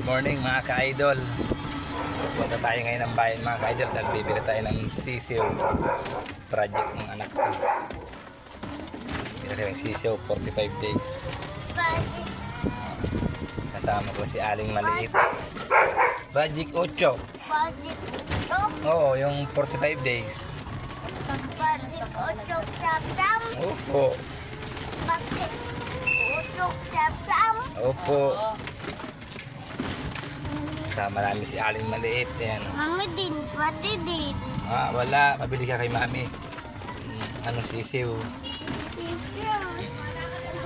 Good morning mga ka-idol. Punta tayo ngayon ng bayan mga ka-idol dahil bibili tayo ng sisiw project ng anak ko. Bibili tayo ng sisiw 45 days. Kasama ko si Aling Maliit. Project 8. Oo, yung 45 days. Project 8 Sap-Sam. Opo. Project 8 Sap-Sam. Opo. Kasama namin si Aling Maliit. Ayan. Mami din, pati din. Ah, wala. Pabili ka kay mami. Anong sisiw? Sisiw. Hindi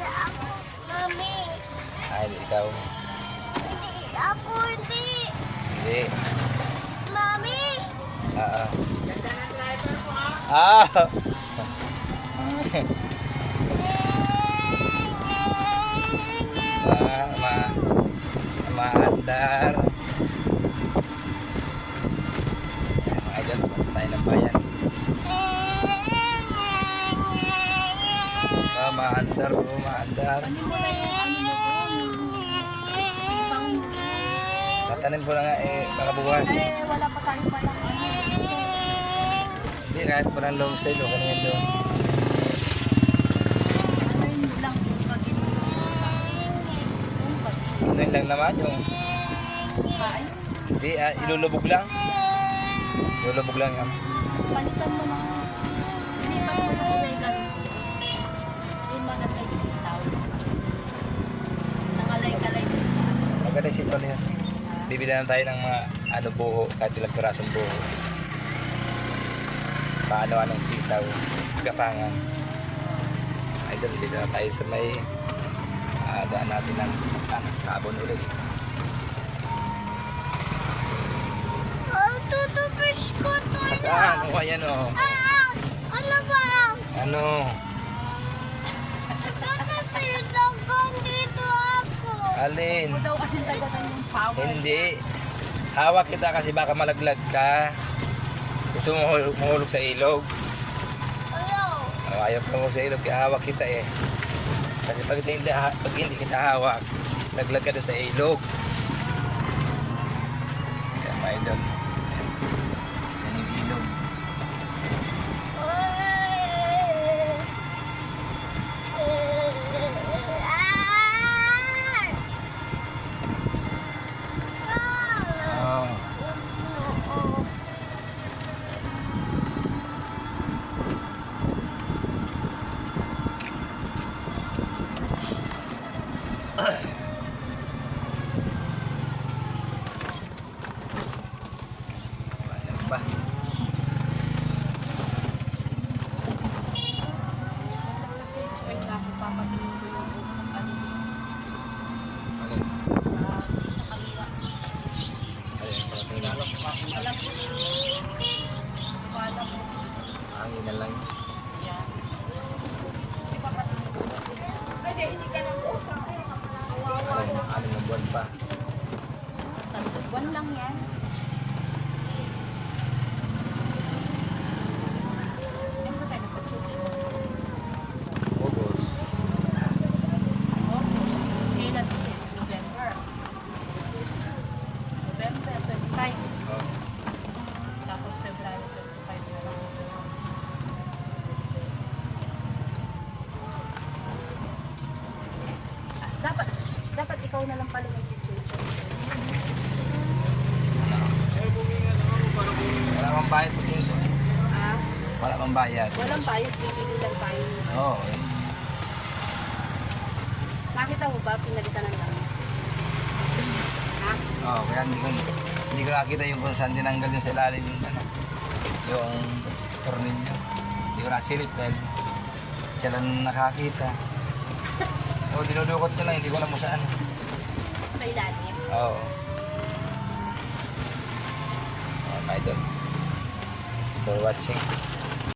ako. Mami. Ay, ikaw. Hindi ako, hindi. Hindi. Mami. Ah. Ah. Maandar. Mga idol, punta tayo ng bayan. Maandar, maandar. Tatanim ko na nga baka bukas. Wala pa tayo pala. Hindi, kahit pa ng long sale o kanyan doon. Ano yun lang naman yung... Hindi, ilulubog lang. Ilulubog lang yan. Palitan mo ng... Inipan mo ng oregano. Yung mga naisitaw. Nangalay-kalay mo sa akin. Maganda si Tony yan. Bibili na tayo ng mga buho, kahit ilang pirasong buho. Paano-anong sitaw, gapangan. Idol, dito na tayo sa may daan natin ng kabon ulit. Tutupis ko to. Saan? O, ayan o. Ano ba? Ano? Tutupis ako dito ako. Alin? Ikaw daw kasi tagatan yung power. Hindi. Hawak kita kasi baka malaglag ka. Gusto mo mahulog sa ilog? Ano? Ayaw ka mahulog sa ilog, kaya hawak kita eh. Kasi pag hindi kita hawak, laglag ka doon sa ilog. Kaya mga idol. Yan yung ilog. Oh. Ayan ba? Wait lang, papatingin ko yung ano Alin? sa kanila. Ayan, tingnan. Alam ko. Wala mo. Hangin na lang. Yan. Di ba patingin ko? Pwede, hindi ka nang usap. Anim na buwan pa. Buwan lang yan. Hindi ko tayo nagpag-check. August. August. Kailan din? November. November 25. Oh. Tapos February 25 na lang. Dapat ikaw na lang pala nag-check. Wala pang bayad po dun, sir. Ah, Wala pang bayad. walang bayad, bibili lang tayo. Oo. Nakita mo ba pinalitan ng langis? Ha? Oh, kaya hindi ko nakita yung kung saan tinanggal yung sa ilalim yung yung tornilyo. Hindi ko nasilip dahil siya lang nakakita. O, dinudukot ko lang, hindi ko alam kung saan. Sa ilalim. Oo. Ayan, my idol. For watching.